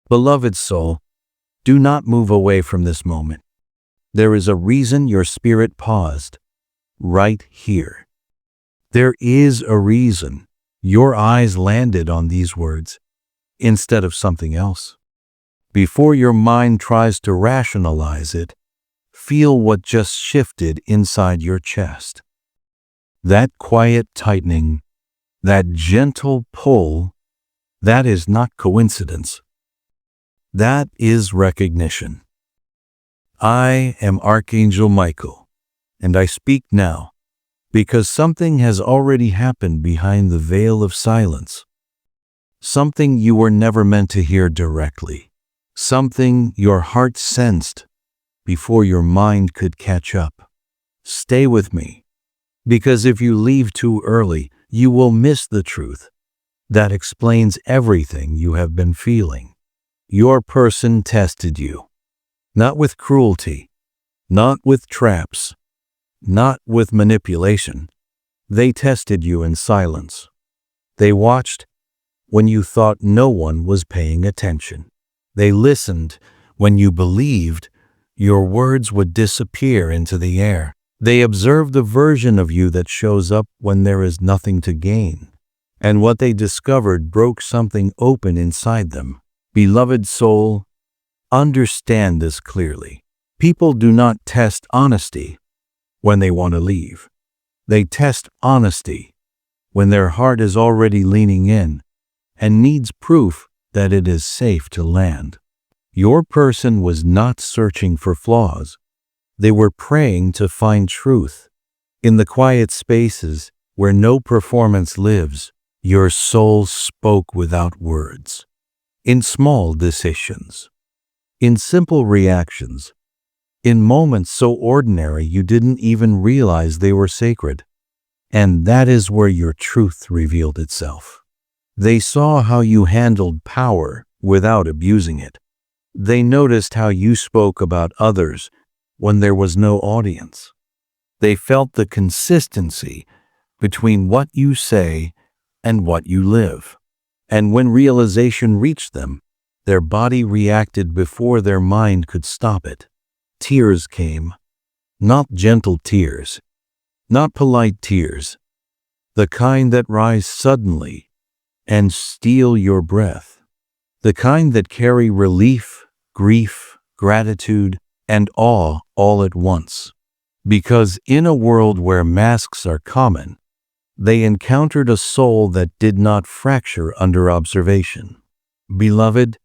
Beloved soul, do not move away from this moment. There is a reason your spirit paused, right here. There is a reason your eyes landed on these words instead of something else. Before your mind tries to rationalize it, feel what just shifted inside your chest. That quiet tightening, that gentle pull, that is not coincidence. That is recognition. I am Archangel Michael, and I speak now because something has already happened behind the veil of silence. Something you were never meant to hear directly. Something your heart sensed before your mind could catch up. Stay with me, because if you leave too early, you will miss the truth that explains everything you have been feeling. Your person tested you, not with cruelty, not with traps, not with manipulation. They tested you in silence. They watched when you thought no one was paying attention. They listened when you believed your words would disappear into the air. They observed the version of you that shows up when there is nothing to gain. And what they discovered broke something open inside them. Beloved soul, understand this clearly. People do not test honesty when they want to leave. They test honesty when their heart is already leaning in and needs proof that it is safe to land. Your person was not searching for flaws. They were praying to find truth. In the quiet spaces where no performance lives, your soul spoke without words. In small decisions, in simple reactions, in moments so ordinary you didn't even realize they were sacred. And that is where your truth revealed itself. They saw how you handled power without abusing it. They noticed how you spoke about others when there was no audience. They felt the consistency between what you say and what you live. And when realization reached them, their body reacted before their mind could stop it. Tears came, not gentle tears, not polite tears, the kind that rise suddenly and steal your breath, the kind that carry relief, grief, gratitude, and awe all at once. Because in a world where masks are common, they encountered a soul that did not fracture under observation. Beloved,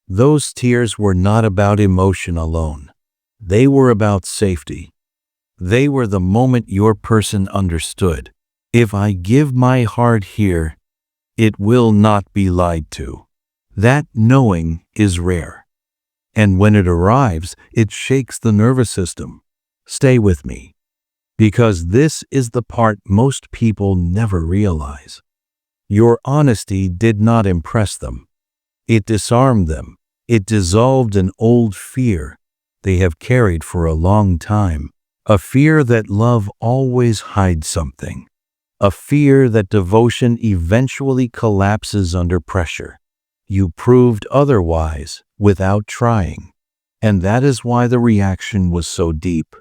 those tears were not about emotion alone. They were about safety. They were the moment your person understood. If I give my heart here, it will not be lied to. That knowing is rare. And when it arrives, it shakes the nervous system. Stay with me, because this is the part most people never realize. Your honesty did not impress them. It disarmed them. It dissolved an old fear they have carried for a long time. A fear that love always hides something. A fear that devotion eventually collapses under pressure. You proved otherwise without trying. And that is why the reaction was so deep.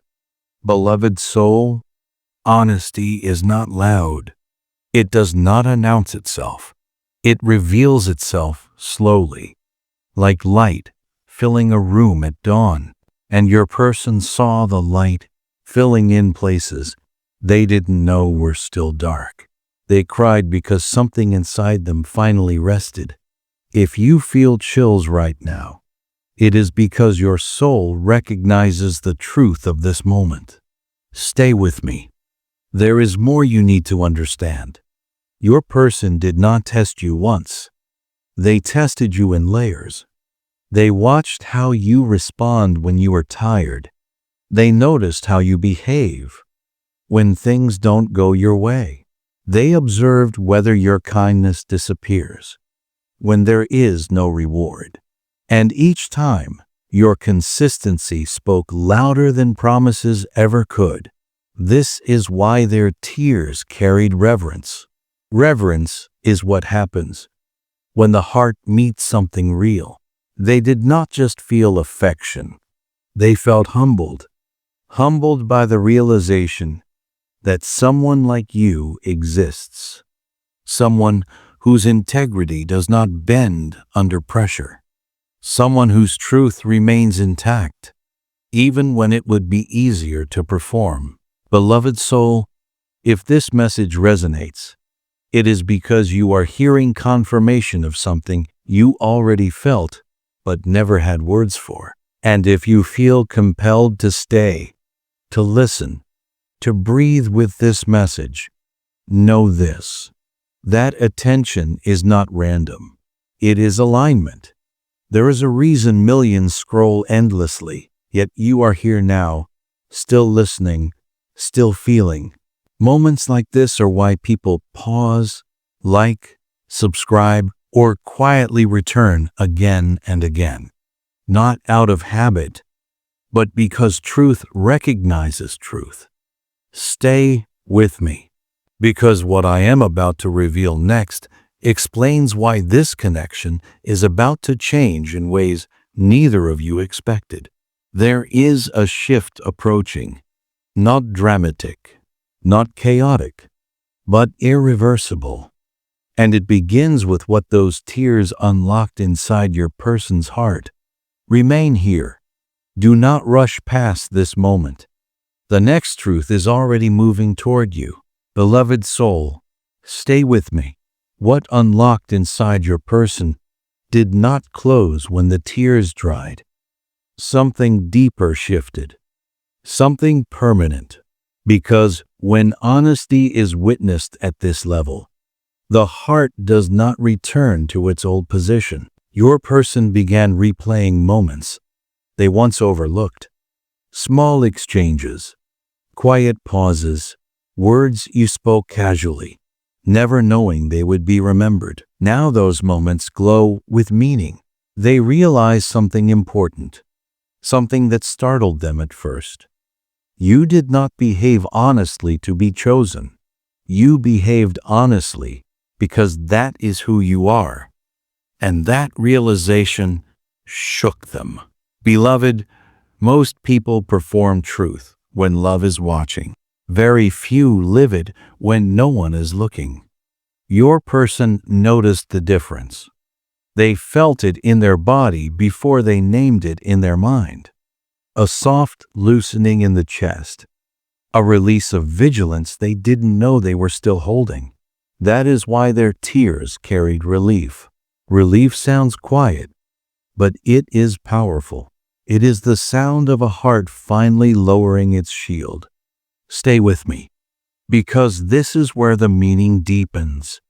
Beloved soul, honesty is not loud. It does not announce itself. It reveals itself slowly, like light filling a room at dawn. And your person saw the light filling in places they didn't know were still dark. They cried because something inside them finally rested. If you feel chills right now, it is because your soul recognizes the truth of this moment. Stay with me. There is more you need to understand. Your person did not test you once. They tested you in layers. They watched how you respond when you are tired. They noticed how you behave when things don't go your way. They observed whether your kindness disappears when there is no reward. And each time, your consistency spoke louder than promises ever could. This is why their tears carried reverence. Reverence is what happens when the heart meets something real. They did not just feel affection. They felt humbled. Humbled by the realization that someone like you exists. Someone whose integrity does not bend under pressure. Someone whose truth remains intact, even when it would be easier to perform. Beloved soul, if this message resonates, it is because you are hearing confirmation of something you already felt but never had words for. And if you feel compelled to stay, to listen, to breathe with this message, know this: that attention is not random. It is alignment. There is a reason millions scroll endlessly, yet you are here now, still listening, still feeling. Moments like this are why people pause, like, subscribe, or quietly return again and again. Not out of habit, but because truth recognizes truth. Stay with me, because what I am about to reveal next explains why this connection is about to change in ways neither of you expected. There is a shift approaching, not dramatic, not chaotic, but irreversible. And it begins with what those tears unlocked inside your person's heart. Remain here. Do not rush past this moment. The next truth is already moving toward you. Beloved soul, stay with me. What unlocked inside your person did not close when the tears dried. Something deeper shifted. Something permanent. Because when honesty is witnessed at this level, the heart does not return to its old position. Your person began replaying moments they once overlooked. Small exchanges, quiet pauses, words you spoke casually, never knowing they would be remembered. Now those moments glow with meaning. They realize something important, something that startled them at first. You did not behave honestly to be chosen. You behaved honestly because that is who you are. And that realization shook them. Beloved, most people perform truth when love is watching. Very few live it when no one is looking. Your person noticed the difference. They felt it in their body before they named it in their mind. A soft loosening in the chest. A release of vigilance they didn't know they were still holding. That is why their tears carried relief. Relief sounds quiet, but it is powerful. It is the sound of a heart finally lowering its shield. Stay with me, because this is where the meaning deepens.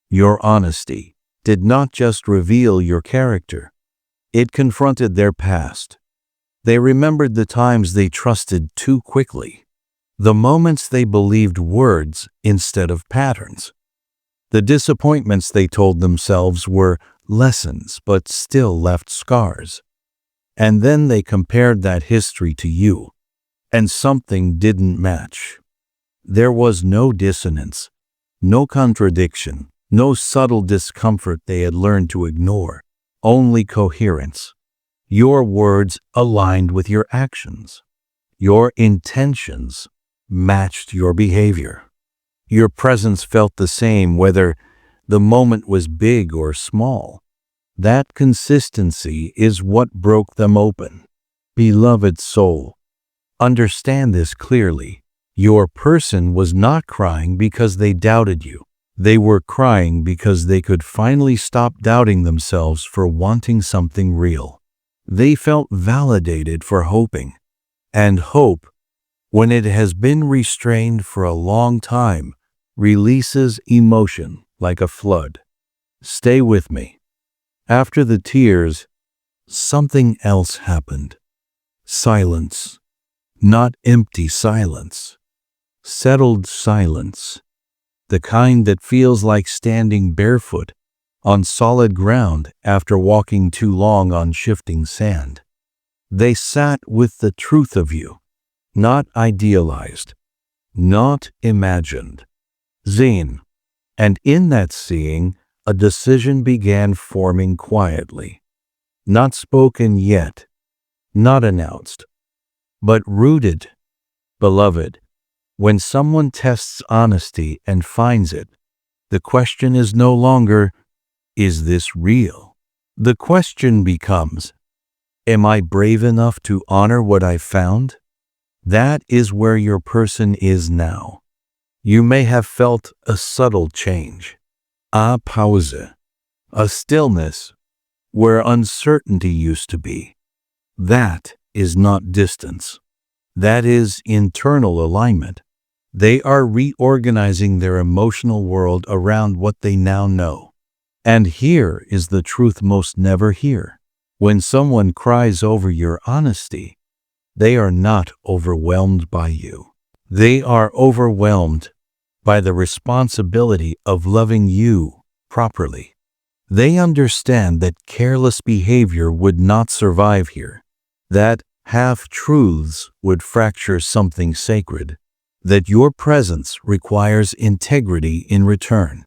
Your honesty did not just reveal your character. It confronted their past. They remembered the times they trusted too quickly, the moments they believed words instead of patterns. The disappointments they told themselves were lessons but still left scars. And then they compared that history to you, and something didn't match. There was no dissonance, no contradiction, no subtle discomfort they had learned to ignore, only coherence. Your words aligned with your actions. Your intentions matched your behavior. Your presence felt the same whether the moment was big or small. That consistency is what broke them open. Beloved soul, understand this clearly. Your person was not crying because they doubted you. They were crying because they could finally stop doubting themselves for wanting something real. They felt validated for hoping. And hope, when it has been restrained for a long time, releases emotion like a flood. Stay with me. After the tears, something else happened. Silence. Not empty silence. Settled silence. The kind that feels like standing barefoot on solid ground after walking too long on shifting sand. They sat with the truth of you, not idealized, not imagined. Seen. And in that seeing, a decision began forming quietly. not spoken yet, not announced, but rooted. Beloved, when someone tests honesty and finds it, the question is no longer, is this real? The question becomes, am I brave enough to honor what I found? That is where your person is now. You may have felt a subtle change, a pause, a stillness where uncertainty used to be. That is not distance. That is internal alignment. They are reorganizing their emotional world around what they now know. And here is the truth most never hear. When someone cries over your honesty, they are not overwhelmed by you. They are overwhelmed by the responsibility of loving you properly. They understand that careless behavior would not survive here, that half-truths would fracture something sacred, that your presence requires integrity in return.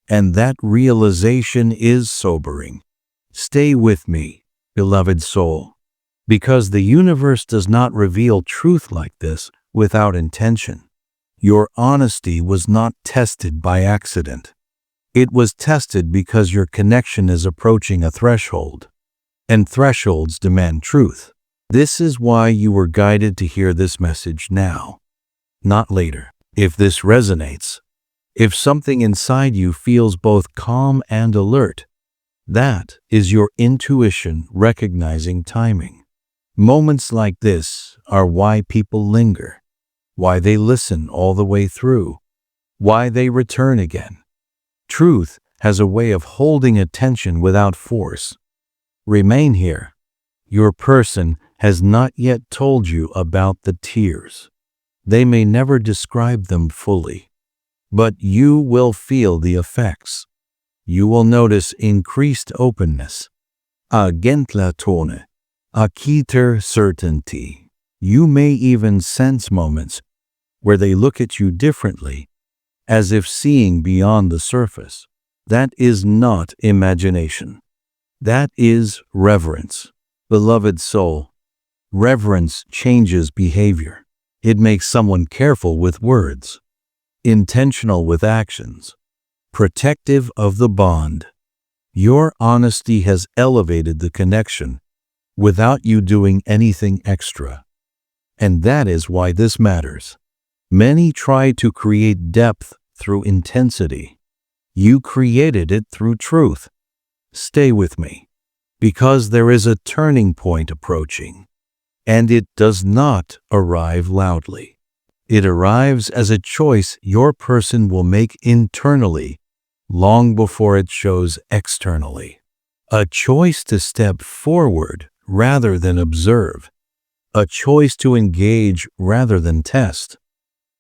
And that realization is sobering. Stay with me, beloved soul, because the universe does not reveal truth like this without intention. Your honesty was not tested by accident. It was tested because your connection is approaching a threshold, and thresholds demand truth. This is why you were guided to hear this message now, not later. If this resonates, if something inside you feels both calm and alert, that is your intuition recognizing timing. Moments like this are why people linger, why they listen all the way through, why they return again. Truth has a way of holding attention without force. Remain here. Your person has not yet told you about the tears. They may never describe them fully, but you will feel the effects. You will notice increased openness, a gentler tone, a keener certainty. You may even sense moments where they look at you differently, as if seeing beyond the surface. That is not imagination. That is reverence. Beloved soul, reverence changes behavior. It makes someone careful with words, intentional with actions, protective of the bond. Your honesty has elevated the connection without you doing anything extra. And that is why this matters. Many try to create depth through intensity. You created it through truth. Stay with me, because there is a turning point approaching, and it does not arrive loudly. It arrives as a choice your person will make internally, long before it shows externally. A choice to step forward rather than observe. A choice to engage rather than test.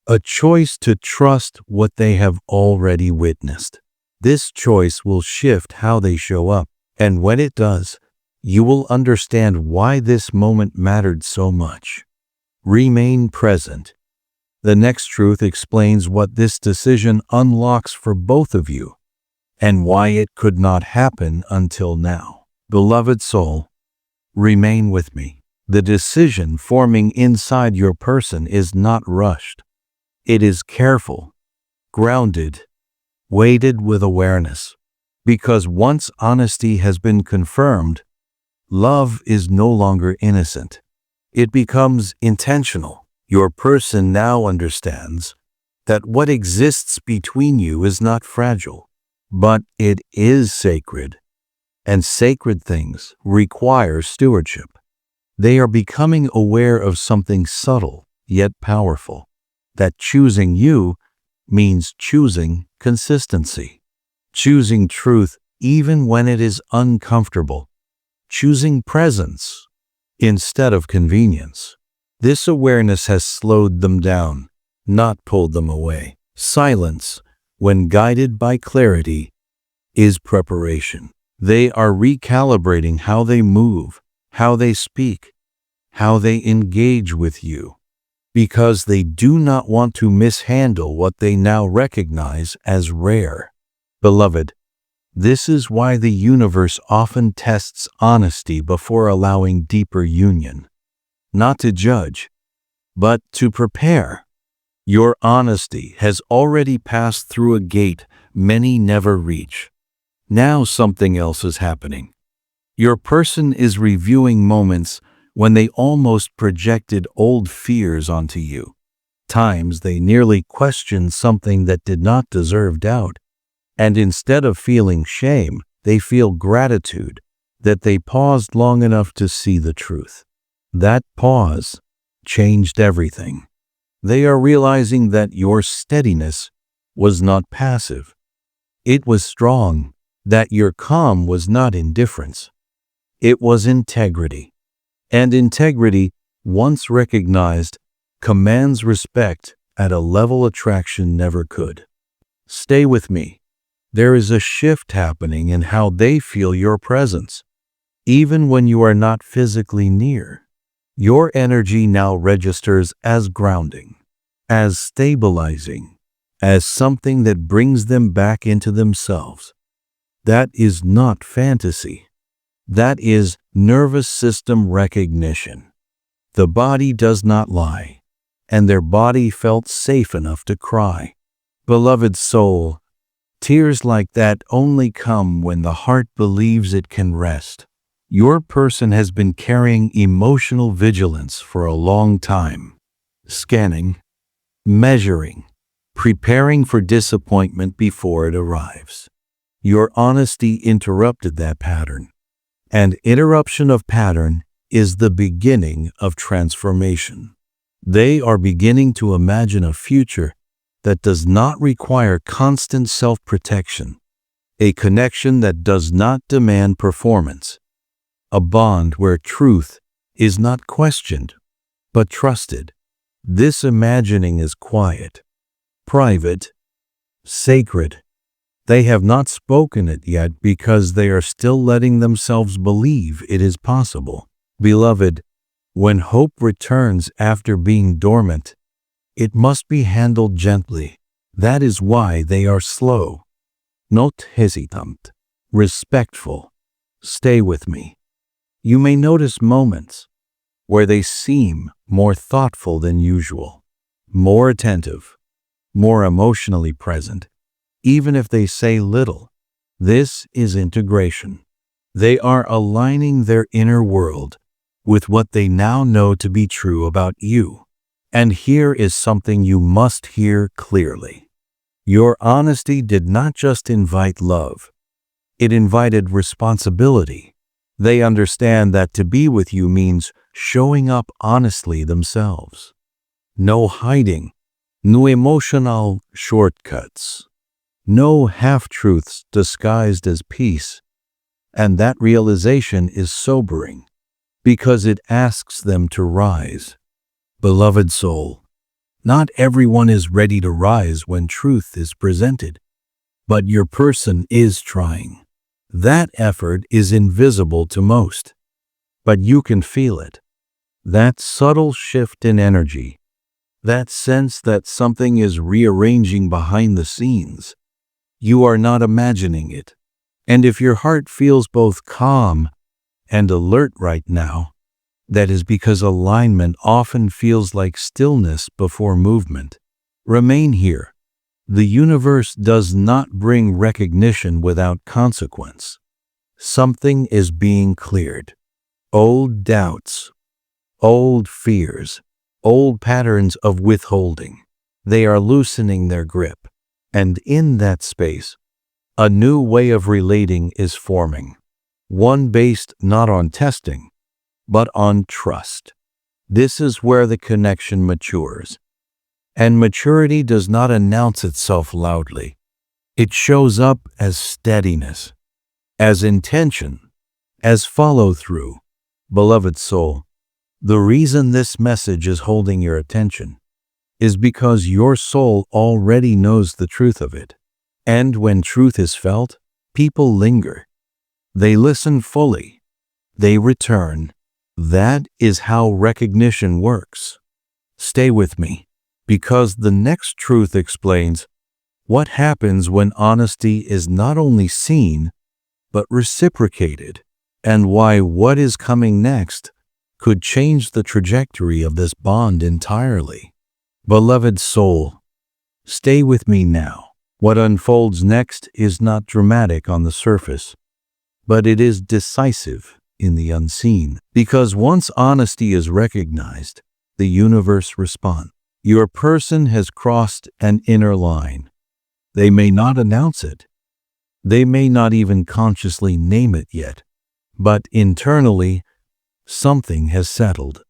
A choice to trust what they have already witnessed. This choice will shift how they show up, and when it does, you will understand why this moment mattered so much. Remain present. The next truth explains what this decision unlocks for both of you, and why it could not happen until now. Beloved soul, remain with me. The decision forming inside your person is not rushed. It is careful, grounded, weighted with awareness. Because once honesty has been confirmed, love is no longer innocent. It becomes intentional. Your person now understands that what exists between you is not fragile, but it is sacred. And sacred things require stewardship. They are becoming aware of something subtle yet powerful. That choosing you means choosing consistency, choosing truth even when it is uncomfortable, choosing presence instead of convenience. This awareness has slowed them down, not pulled them away. Silence, when guided by clarity, is preparation. They are recalibrating how they move, how they speak, how they engage with you, because they do not want to mishandle what they now recognize as rare. Beloved, This is why the universe often tests honesty before allowing deeper union. Not to judge, but to prepare. Your honesty has already passed through a gate many never reach. Now something else is happening. Your person is reviewing moments when they almost projected old fears onto you. Times they nearly questioned something that did not deserve doubt. And instead of feeling shame, they feel gratitude that they paused long enough to see the truth. That pause changed everything. They are realizing that your steadiness was not passive. It was strong, that your calm was not indifference. It was integrity. And integrity, once recognized, commands respect at a level attraction never could. Stay with me. There is a shift happening in how they feel your presence. Even when you are not physically near, your energy now registers as grounding, as stabilizing, as something that brings them back into themselves. That is not fantasy. That is nervous system recognition. The body does not lie, and their body felt safe enough to cry. Beloved soul, tears like that only come when the heart believes it can rest. Your person has been carrying emotional vigilance for a long time, scanning, measuring, preparing for disappointment before it arrives. Your honesty interrupted that pattern. And interruption of pattern is the beginning of transformation. They are beginning to imagine a future that does not require constant self-protection, a connection that does not demand performance, a bond where truth is not questioned, but trusted. This imagining is quiet, private, sacred. They have not spoken it yet because they are still letting themselves believe it is possible. Beloved, when hope returns after being dormant, it must be handled gently. That is why they are slow, not hesitant, respectful. Stay with me. You may notice moments where they seem more thoughtful than usual, more attentive, more emotionally present. Even if they say little, this is integration. They are aligning their inner world with what they now know to be true about you. And here is something you must hear clearly. Your honesty did not just invite love. It invited responsibility. They understand that to be with you means showing up honestly themselves. No hiding, no emotional shortcuts. No half-truths disguised as peace, and that realization is sobering because it asks them to rise. Beloved soul, not everyone is ready to rise when truth is presented, but your person is trying. That effort is invisible to most, but you can feel it. That subtle shift in energy, that sense that something is rearranging behind the scenes. You are not imagining it. And if your heart feels both calm and alert right now, that is because alignment often feels like stillness before movement. Remain here. The universe does not bring recognition without consequence. Something is being cleared. Old doubts, old fears, old patterns of withholding. They are loosening their grip. And in that space, a new way of relating is forming, one based not on testing, but on trust. This is where the connection matures. And maturity does not announce itself loudly. It shows up as steadiness, as intention, as follow-through. Beloved soul, the reason this message is holding your attention is because your soul already knows the truth of it. And when truth is felt, people linger. They listen fully. They return. That is how recognition works. Stay with me, because the next truth explains What happens when honesty is not only seen, but reciprocated, and why what is coming next could change the trajectory of this bond entirely. Beloved soul, stay with me now. What unfolds next is not dramatic on the surface, but it is decisive in the unseen. Because once honesty is recognized, the universe responds. Your person has crossed an inner line. They may not announce it. They may not even consciously name it yet. But internally, something has settled.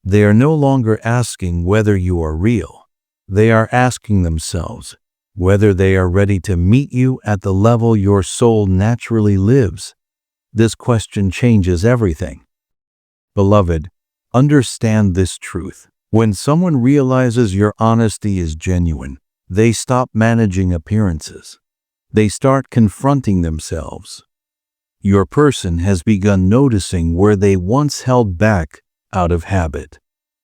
They are no longer asking whether you are real. They are asking themselves whether they are ready to meet you at the level your soul naturally lives. This question changes everything. Beloved, understand this truth. When someone realizes your honesty is genuine, they stop managing appearances. They start confronting themselves. Your person has begun noticing where they once held back out of habit,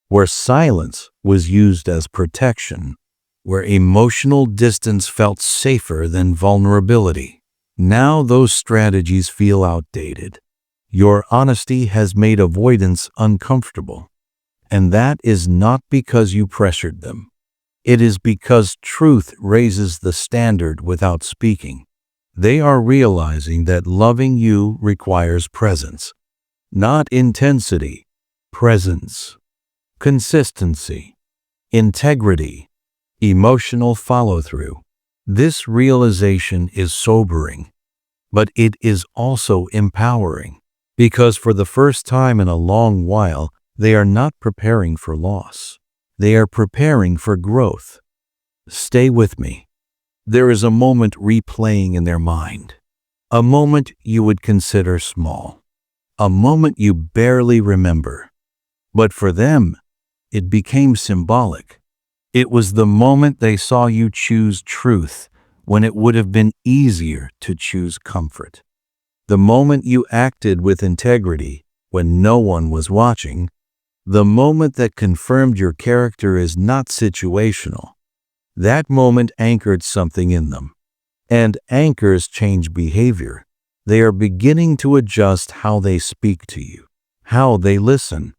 where silence was used as protection, where emotional distance felt safer than vulnerability. Now those strategies feel outdated. Your honesty has made avoidance uncomfortable. And that is not because you pressured them. It is because truth raises the standard without speaking. They are realizing that loving you requires presence, not intensity, presence, consistency, integrity, emotional follow-through. This realization is sobering, but it is also empowering, because for the first time in a long while, they are not preparing for loss. They are preparing for growth. Stay with me. There is a moment replaying in their mind. A moment you would consider small. A moment you barely remember. But for them, it became symbolic. It was the moment they saw you choose truth when it would have been easier to choose comfort. The moment you acted with integrity when no one was watching. The moment that confirmed your character is not situational. That moment anchored something in them. And anchors change behavior. They are beginning to adjust how they speak to you, how they listen,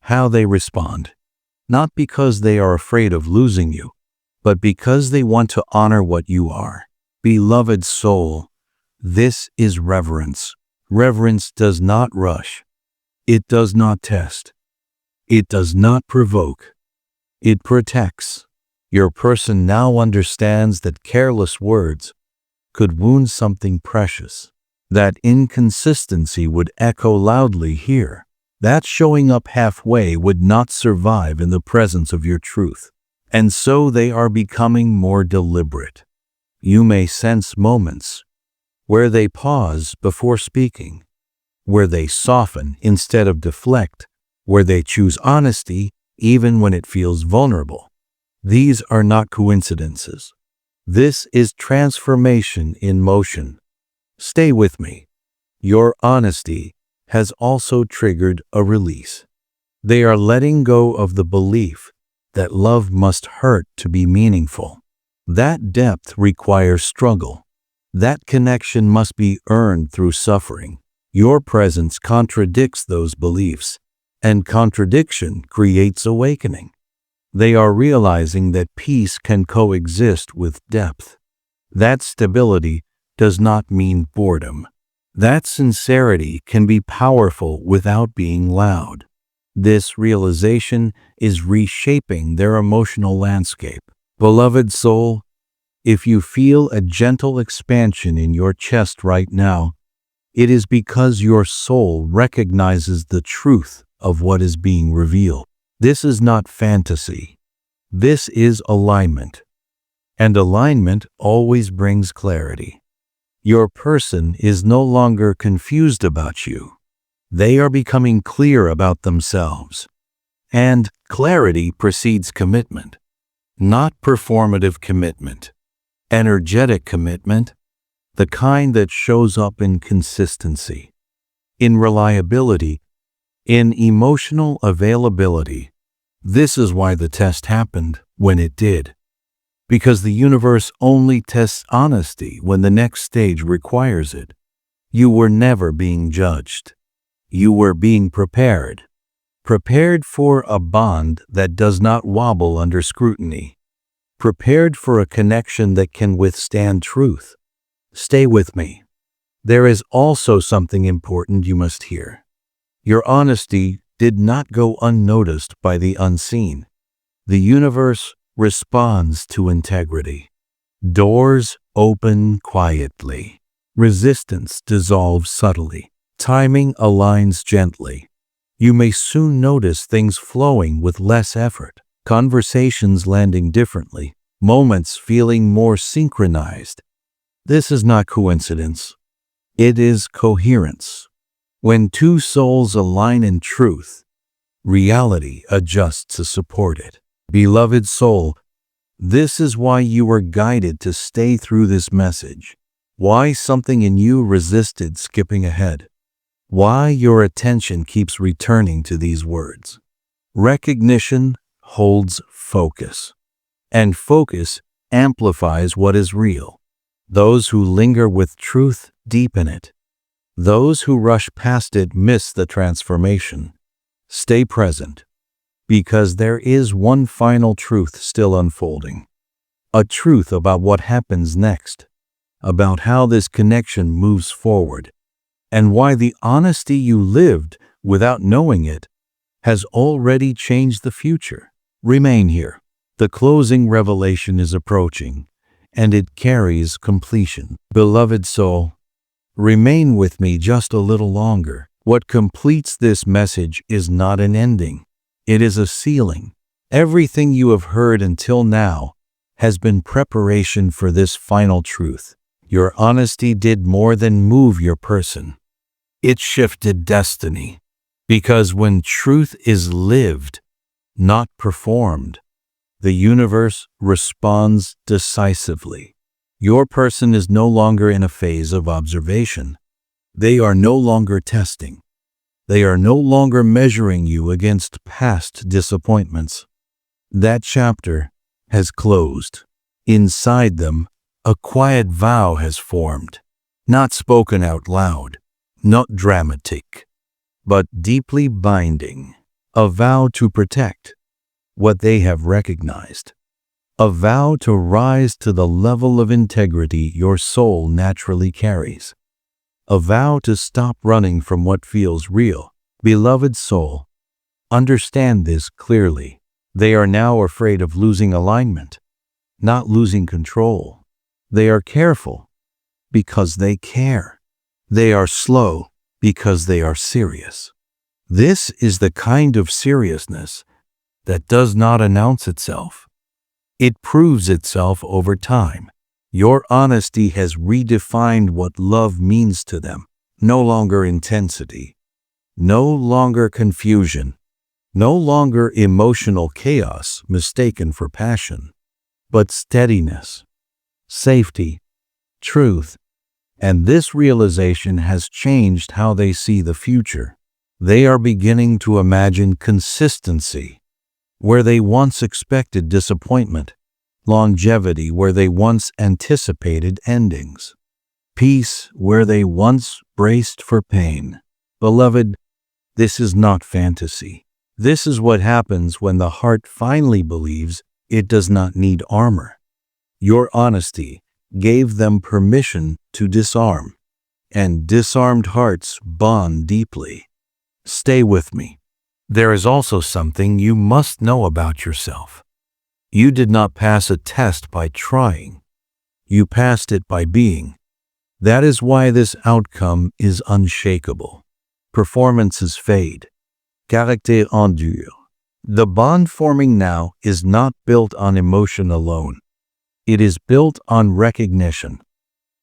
how they respond. Not because they are afraid of losing you, but because they want to honor what you are. Beloved soul, this is reverence. Reverence does not rush. It does not test. It does not provoke. It protects. Your person now understands that careless words could wound something precious. That inconsistency would echo loudly here. That showing up halfway would not survive in the presence of your truth. And so they are becoming more deliberate. You may sense moments where they pause before speaking, where they soften instead of deflect, where they choose honesty even when it feels vulnerable. These are not coincidences. This is transformation in motion. Stay with me. Your honesty has also triggered a release. They are letting go of the belief that love must hurt to be meaningful. That depth requires struggle. That connection must be earned through suffering. Your presence contradicts those beliefs. And contradiction creates awakening. They are realizing that peace can coexist with depth. That stability does not mean boredom. That sincerity can be powerful without being loud. This realization is reshaping their emotional landscape. Beloved soul, if you feel a gentle expansion in your chest right now, it is because your soul recognizes the truth of what is being revealed. This is not fantasy. This is alignment. And alignment always brings clarity. Your person is no longer confused about you. They are becoming clear about themselves. And clarity precedes commitment. Not performative commitment. Energetic commitment. The kind that shows up in consistency, in reliability, in emotional availability. This is why the test happened when it did. because the universe only tests honesty when the next stage requires it. You were never being judged. You were being prepared. Prepared for a bond that does not wobble under scrutiny. Prepared for a connection that can withstand truth. Stay with me. There is also something important you must hear. Your honesty did not go unnoticed by the unseen. The universe responds to integrity. Doors open quietly. Resistance dissolves subtly. Timing aligns gently. You may soon notice things flowing with less effort, conversations landing differently, moments feeling more synchronized. This is not coincidence. It is coherence. When two souls align in truth, reality adjusts to support it. Beloved soul, this is why you were guided to stay through this message. Why something in you resisted skipping ahead. Why your attention keeps returning to these words. Recognition holds focus, and focus amplifies what is real. Those who linger with truth deepen it. Those who rush past it miss the transformation. Stay present, because there is one final truth still unfolding. A truth about what happens next, about how this connection moves forward, and why the honesty you lived without knowing it has already changed the future. Remain here. The closing revelation is approaching, and it carries completion. Beloved soul, remain with me just a little longer. What completes this message is not an ending. It is a sealing. Everything you have heard until now has been preparation for this final truth. Your honesty did more than move your person. It shifted destiny. Because when truth is lived, not performed, the universe responds decisively. Your person is no longer in a phase of observation. They are no longer testing. They are no longer measuring you against past disappointments. That chapter has closed. Inside them, a quiet vow has formed, not spoken out loud, not dramatic, but deeply binding. A vow to protect what they have recognized. A vow to rise to the level of integrity your soul naturally carries. A vow to stop running from what feels real. Beloved soul, understand this clearly. They are now afraid of losing alignment, not losing control. They are careful because they care. They are slow because they are serious. This is the kind of seriousness that does not announce itself. It proves itself over time. Your honesty has redefined what love means to them. No longer intensity, no longer confusion, no longer emotional chaos mistaken for passion, but steadiness, safety, truth. And this realization has changed how they see the future. They are beginning to imagine consistency where they once expected disappointment, longevity where they once anticipated endings, peace where they once braced for pain. Beloved, this is not fantasy. This is what happens when the heart finally believes it does not need armor. Your honesty gave them permission to disarm, and disarmed hearts bond deeply. Stay with me. There is also something you must know about yourself. You did not pass a test by trying. You passed it by being. That is why this outcome is unshakable. Performances fade. Caractère endure. The bond forming now is not built on emotion alone. It is built on recognition.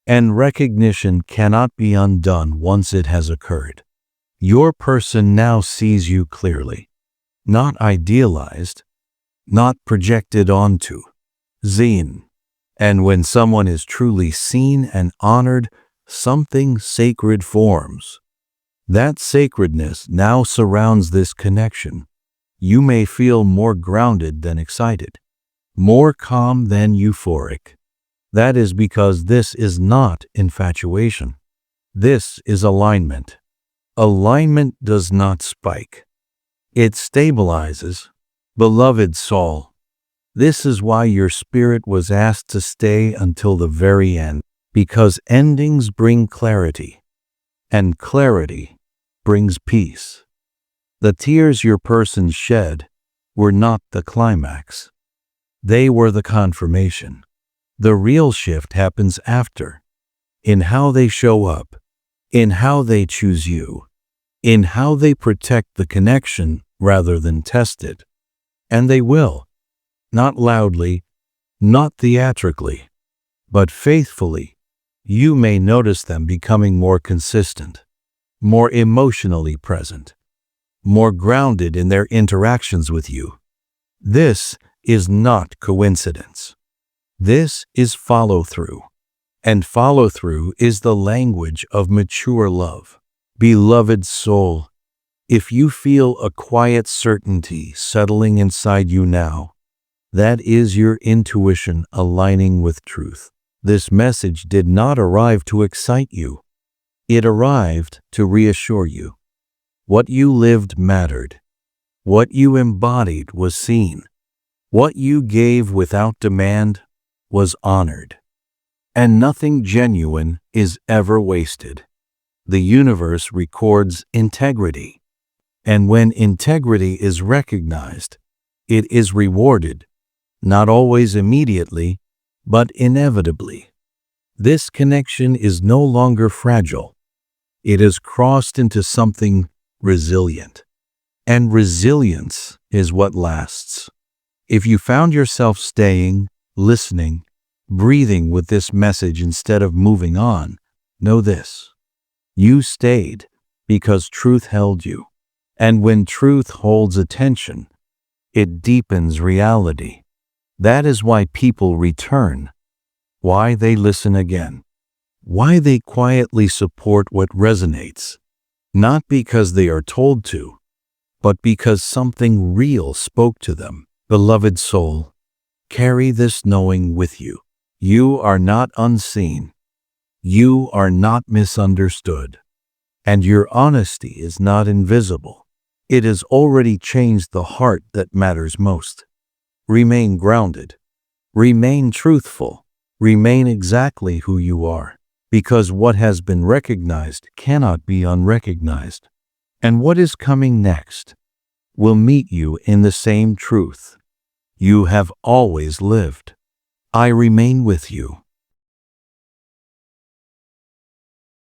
And recognition cannot be undone once it has occurred. Your person now sees you clearly, not idealized, not projected onto. Seen. And when someone is truly seen and honored, something sacred forms. That sacredness now surrounds this connection. You may feel more grounded than excited. more calm than euphoric. That is because this is not infatuation. This is alignment. Alignment does not spike. It stabilizes. Beloved soul, this is why your spirit was asked to stay until the very end, because endings bring clarity, and clarity brings peace. The tears your person shed were not the climax. They were the confirmation. The real shift happens after, in how they show up, in how they choose you, in how they protect the connection rather than test it. And they will, not loudly, not theatrically, but faithfully. You may notice them becoming more consistent, more emotionally present, more grounded in their interactions with you. This is not coincidence. This is follow-through. And follow-through is the language of mature love. Beloved soul, if you feel a quiet certainty settling inside you now, that is your intuition aligning with truth. This message did not arrive to excite you. It arrived to reassure you. What you lived mattered. What you embodied was seen. What you gave without demand was honored. And nothing genuine is ever wasted. The universe records integrity. And when integrity is recognized, it is rewarded, not always immediately, but inevitably. This connection is no longer fragile. It has crossed into something resilient. And resilience is what lasts. If you found yourself staying, listening, breathing with this message instead of moving on, know this. You stayed because truth held you. And when truth holds attention, it deepens reality. That is why people return, why they listen again, why they quietly support what resonates, not because they are told to, but because something real spoke to them. Beloved soul, carry this knowing with you. You are not unseen. You are not misunderstood. And your honesty is not invisible. It has already changed the heart that matters most. Remain grounded. Remain truthful. Remain exactly who you are, because what has been recognized cannot be unrecognized. And what is coming next will meet you in the same truth you have always lived. I remain with you.